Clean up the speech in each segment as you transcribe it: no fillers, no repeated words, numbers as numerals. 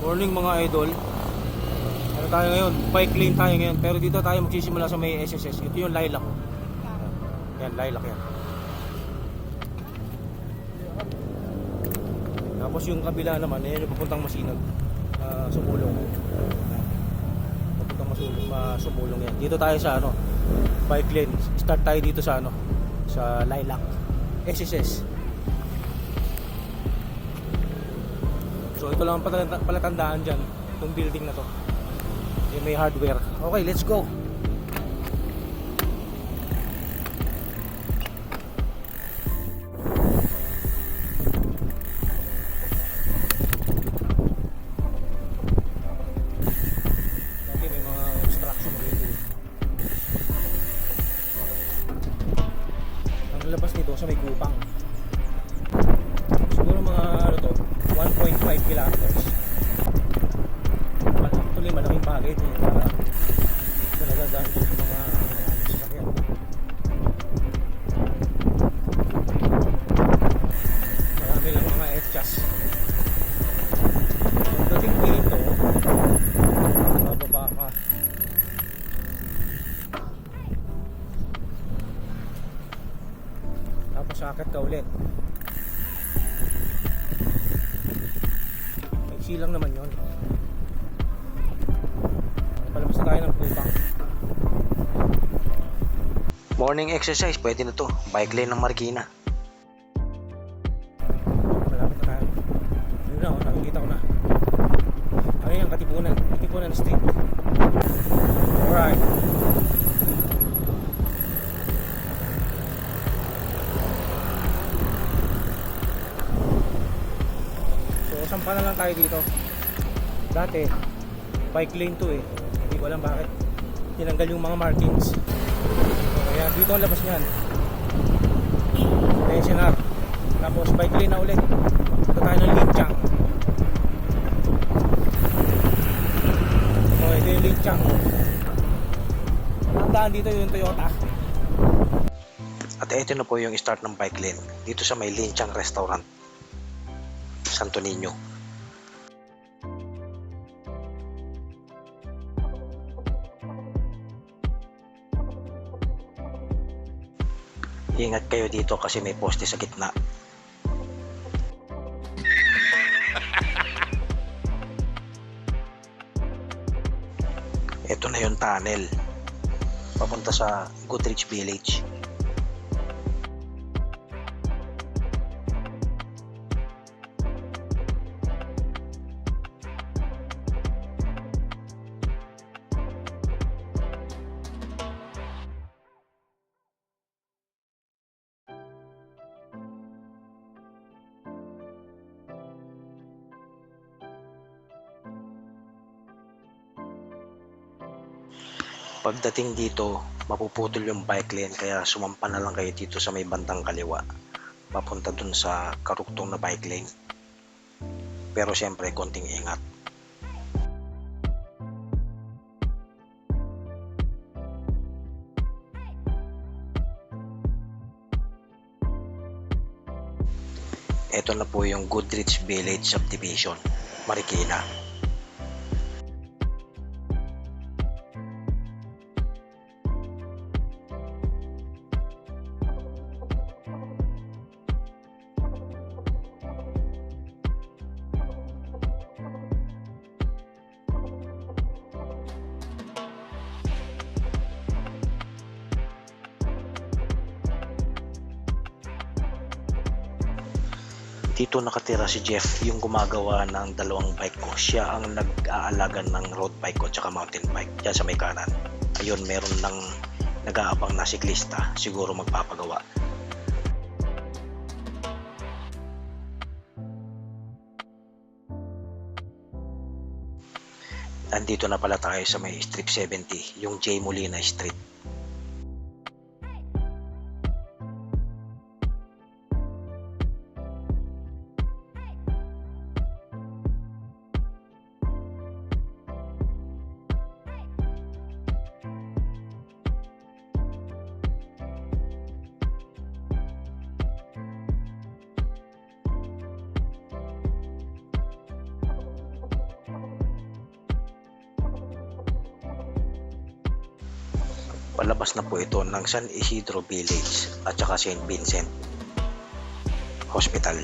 Morning mga idol. Ano tayo ngayon? Bike lane tayo ngayon. Pero dito tayo magsisimula sa may SSS. Ito yung lilac. Yan, lilac yan. Tapos yung kabila naman, yung papuntang Masinag. Sumulong. Papuntang Sumulong yan. Dito tayo sa ano, bike lane. Start tayo dito sa ano, sa lilac. SSS. So ito lang palatandaan dyan, itong building na to. Yung may hardware. Okay, let's go. Dati may mga obstruction dito. Ang labas nito sa may Gupang. Siguro mga ano to, 1.5 kilometers. Actually malaking bagay ito para talaga dahil sa mga sasakyan. Marami lang mga etchas. Pagdating dito, bababa ka. Tapos akit ka ulit. Silang naman yun. Palabas na tayo ng Gupang. Morning exercise, pwede na to. Bike lane ng Marikina. Malapit na tayo. Yun na, nakikita ko na. Ano yung Katipunan? Katipunan Street. Alright. Sampa na lang tayo dito. Dati bike lane to eh. Hindi ko alam bakit tinanggal yung mga markings. So, kaya dito ang labas niyan. SNR. Tapos bike lane na ulit. Ito tayo ng Linchang. So ito yung Linchang. Ang daan dito yung Toyota. At ito na po yung start ng bike lane. Dito sa may Linchang Restaurant, Santo Niño. Ingat kayo dito kasi may poste sa gitna. Ito na yung tunnel papunta sa Goodrich Village. Pagdating dito, mapuputol yung bike lane kaya sumampa na lang kayo dito sa may bandang kaliwa papunta dun sa karuktong na bike lane. Pero siyempre, konting ingat. Ito na po yung Goodrich Village Subdivision, Marikina. Dito nakatira si Jeff, yung gumagawa ng dalawang bike ko. Siya ang nag-aalaga ng road bike ko tsaka mountain bike dyan sa may kanan. Ayun, meron ng nag-aabang na siklista, siguro magpapagawa. Nandito na pala tayo sa may Strip 70, yung J. Molina Street. Palabas na po ito ng San Isidro Village at saka St. Vincent Hospital.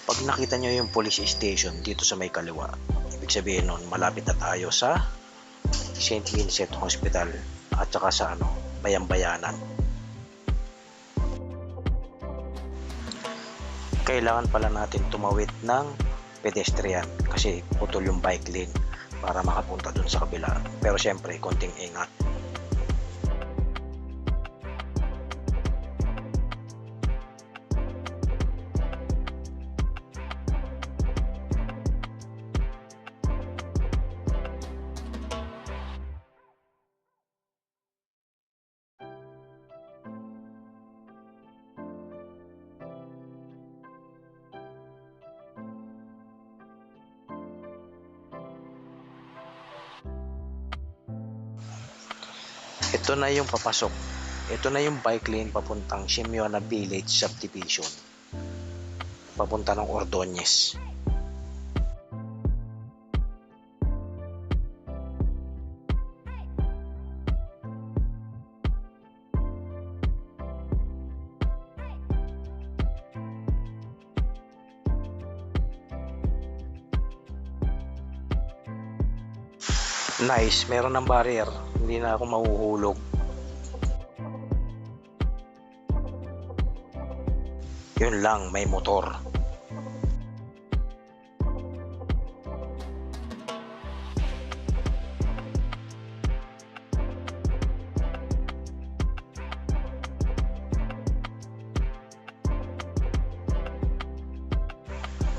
Pag nakita nyo yung police station dito sa may kaliwa, ibig sabihin nun, malapit na tayo sa St. Vincent Hospital at saka sa Bayambayanan. Kailangan pala natin tumawid ng pedestrian kasi putol yung bike lane para makapunta dun sa kabila. Pero syempre, konting ingat. Ito na yung papasok. Ito na yung bike lane papuntang Simeona Village Subdivision. Papunta ng Ordonez. Nice, meron ng barrier. Hindi na ako mahuhulog. Yun lang, may motor.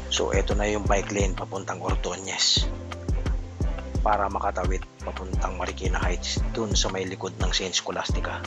So, eto na yung bike lane papuntang Ordonez. Para makatawid papuntang Marikina Heights dun sa may likod ng St. Scholastica.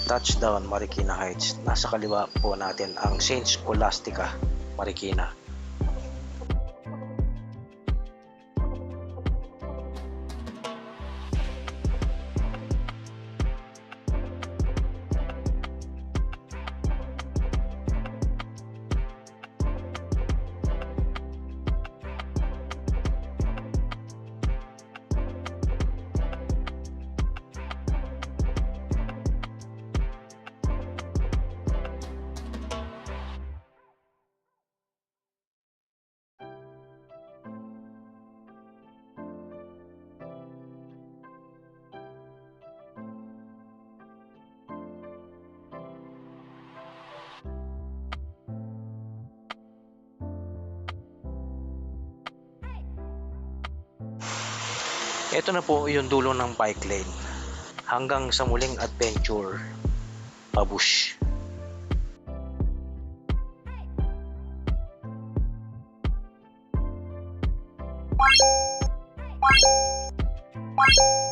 Touchdown Marikina Heights. Nasa kaliwa po natin ang St. Scholastica, Marikina. Ito na po yung dulo ng bike lane. Hanggang sa muling adventure, pabush. What?